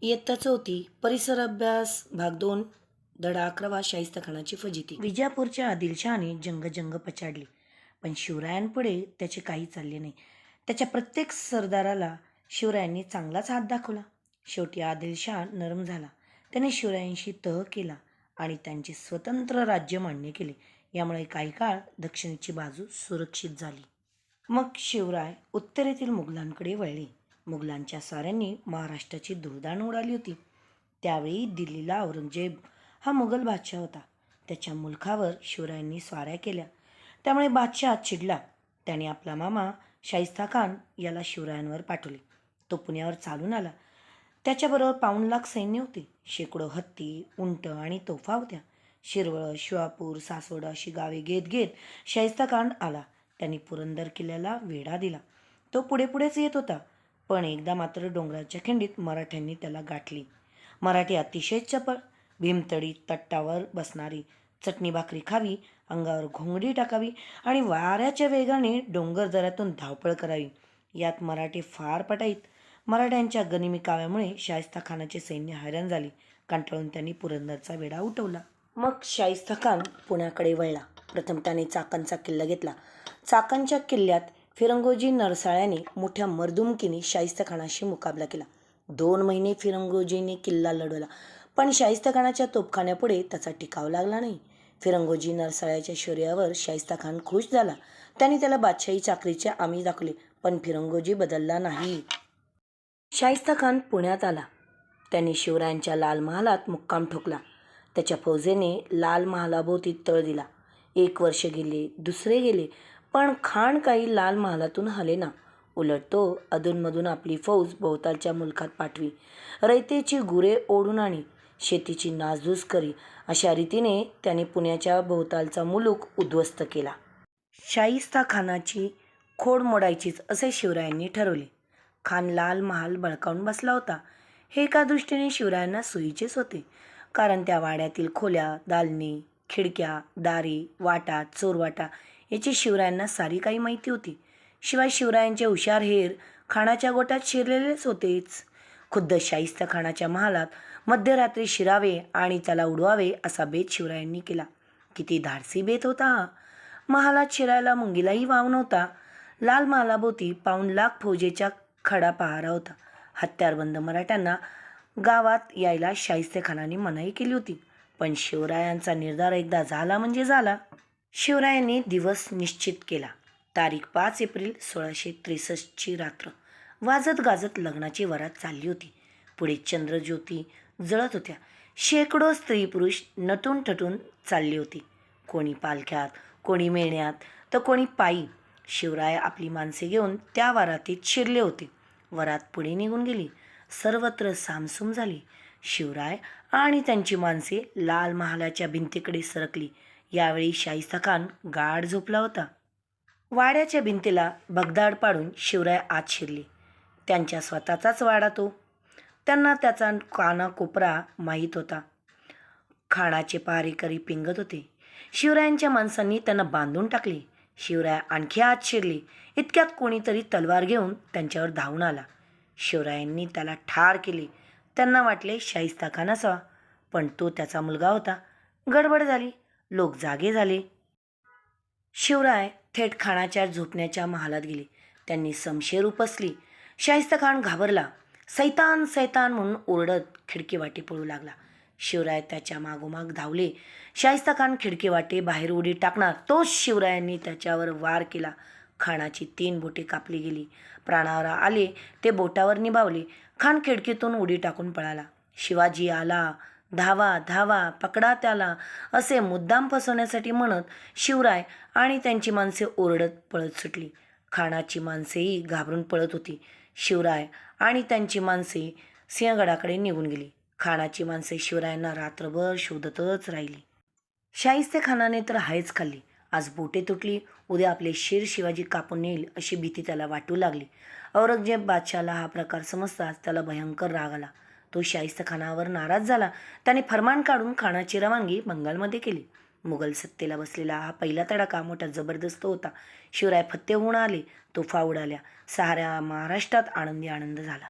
इयत्ता चौथी परिसर अभ्यास भाग 2 धडा 11 शाहिस्तेखानाची फजिती. विजापूरच्या आदिलशहाने जंग पछाडली, पण शिवरायांपुढे त्याचे काही चालले नाही. त्याच्या प्रत्येक सरदाराला शिवरायांनी चांगलाच हात दाखवला. शेवटी आदिलशहा नरम झाला. त्याने शिवरायांशी तह केला आणि त्यांचे स्वतंत्र राज्य मान्य केले. यामुळे काही काळ दक्षिणेची बाजू सुरक्षित झाली. मग शिवराय उत्तरेतील मुघलांकडे वळले. मुघलांच्या साऱ्यांनी महाराष्ट्राची धुळधाण उडाली होती. त्यावेळी दिल्लीला औरंगजेब हा मुघल बादशाह होता. त्याच्या मुलखावर शिवरायांनी स्वाऱ्या केल्या. त्यामुळे बादशाह चिडला. त्याने आपला मामा शाहिस्ताखान याला शिवरायांवर पाठवले. तो पुण्यावर चालून आला. त्याच्याबरोबर 5 लाख सैन्य होते. शेकडो हत्ती, उंट आणि तोफा होत्या. शिरवळ, शिवापूर, सासवड अशी गावे घेत घेत शाहिस्ताखान आला. त्यांनी पुरंदर किल्ल्याला वेढा दिला. तो पुढेच येत होता. पण एकदा मात्र डोंगराच्या खिंडीत मराठ्यांनी त्याला गाठली. मराठी अतिशय चपळ. भीमतडी तट्टावर बसणारी, चटणी भाकरी खावी, अंगावर घोंगडी टाकावी आणि वाऱ्याच्या वेगाने डोंगर दऱ्यातून धावपळ करावी, यात मराठी फार पटाईत. मराठ्यांच्या गनिमी काव्यामुळे शाहिस्ताखानाचे सैन्य हैराण झाले. कंटाळून त्यांनी पुरंदरचा वेढा उठवला. मग शाहिस्ताखान पुण्याकडे वळला. प्रथम त्याने चाकणचा किल्ला घेतला. चाकणच्या किल्ल्यात फिरंगोजी नरसाळ्याने मोठ्या मर्दुमकीने शाहिस्ताखानाशी मुकाबला केला. 2 महिने फिरंगोजीने किल्ला लढवला, पण शाहिस्ताखानाच्या तोफखान्यापुढे त्याचा टिकाव लागला नाही. फिरंगोजी नरसाळ्याच्या शौर्यावर शाहिस्ताखान खुश झाला. त्याने त्याला बादशाही चाकरीचे आमिष दाखवले, पण फिरंगोजी बदलला नाही. शाहिस्ताखान पुण्यात आला. त्याने शिवरायांच्या लाल महालात मुक्काम ठोकला. त्याच्या फौजेने लाल महालाभोवती तळ दिला. 1 वर्ष गेले, दुसरे गेले, पण खान काही लाल महालातून हलेना. उलट तो अधूनमधून आपली फौज भोवतालच्या मुलखात पाठवी, रयतेची गुरे ओढून आणी, शेतीची नासधूस करी. अशा रीतीने त्याने पुण्याच्या भोवतालचा मुलूक उद्ध्वस्त केला. शाहिस्ताखानाची खोड मोडायचीच असे शिवरायांनी ठरवले. खान लाल महाल बळकावून बसला होता. हे एका दृष्टीने शिवरायांना सोयीचेच होते, कारण त्या वाड्यातील खोल्या, दालने, खिडक्या, दारे, वाटा, चोरवाटा याची शिवरायांना सारी काही माहिती होती. शिवाय शिवरायांचे हुशार हेर खानाच्या गोटात शिरलेलेच होतेच. खुद्द शाहिस्ताखानाच्या महालात मध्यरात्री शिरावे आणि त्याला उडवावे असा बेत शिवरायांनी केला. किती धाडसी बेत होता हा! महालात शिरायला मुंगीलाही वाव नव्हता. लाल महालाभोवती 5 लाख फौजेचा खडा पहारा होता. हत्यारबंद मराठ्यांना गावात यायला शाहिस्तेखानाने मनाई केली होती. पण शिवरायांचा निर्धार एकदा झाला म्हणजे झाला. शिवरायांनी दिवस निश्चित केला. तारीख 5 एप्रिल 1663ची रात्र. वाजत गाजत लग्नाची वरात चालली होती. पुढे चंद्रज्योती जळत होत्या. शेकडो स्त्री पुरुष नटून थटून चालली होती. कोणी पालख्यात, कोणी मेळण्यात, तर कोणी पायी. शिवराय आपली माणसे घेऊन त्या वरातीत शिरले होते. वरात पुढे निघून गेली. सर्वत्र सामसूम झाली. शिवराय आणि त्यांची माणसे लाल महालाच्या भिंतीकडे सरकली. यावेळी शाहिस्ताखान गाढ झोपला होता. वाड्याच्या भिंतीला भगदाड पाडून शिवराय आत शिरले. त्यांच्या स्वतःचाच वाडा तो. त्यांना त्याचा कानाकोपरा माहीत होता. खानाचे पहारेकरी पिंगत होते. शिवरायांच्या माणसांनी त्यांना बांधून टाकले. शिवराय आणखी आत शिरले. इतक्यात कोणीतरी तलवार घेऊन त्यांच्यावर धावून आला. शिवरायांनी त्याला ठार केले. त्यांना वाटले शाहिस्ताखान असावा, पण तो त्याचा मुलगा होता. गडबड झाली. लोक जागे झाले. शिवराय थेट खानाच्या झोपण्याच्या महालात गेले. त्यांनी समशेर उपसली. शाहिस्ताखान घाबरला. सैतान सैतान म्हणून ओरडत खिडकीवाटे पळू लागला. शिवराय त्याच्या मागोमाग धावले. शाहिस्ताखान खिडकीवाटे बाहेर उडी टाकणार तोच शिवरायांनी त्याच्यावर वार केला. खानाची 3 बोटे कापली गेली. प्राणावर आले ते बोटावर निभावले. खान खिडकीतून उडी टाकून पळाला. शिवाजी आला, धावा धावा, पकडा त्याला, असे मुद्दाम फसवण्यासाठी म्हणत शिवराय आणि त्यांची माणसे ओरडत पळत सुटली. खानाची माणसेही घाबरून पळत होती. शिवराय आणि त्यांची माणसे सिंहगडाकडे निघून गेली. खानाची माणसे शिवरायांना रात्रभर शोधतच राहिली. शाहिस्तेखानाने तर हायच खाल्ली. आज बोटे तुटली, उद्या आपले शिर शिवाजी कापून नेईल अशी भीती त्याला वाटू लागली. औरंगजेब बादशाहला हा प्रकार समजताच त्याला भयंकर राग आला. तो शाहिस्तेखानावर नाराज झाला. त्याने फरमान काढून खानाची रवानगी बंगालमध्ये केली. मुघल सत्तेला बसलेला हा पहिला तडाखा मोठा जबरदस्त होता. शिवराय फत्ते होऊन आले. तोफा उडाल्या. साऱ्या महाराष्ट्रात आनंदी आनंद झाला.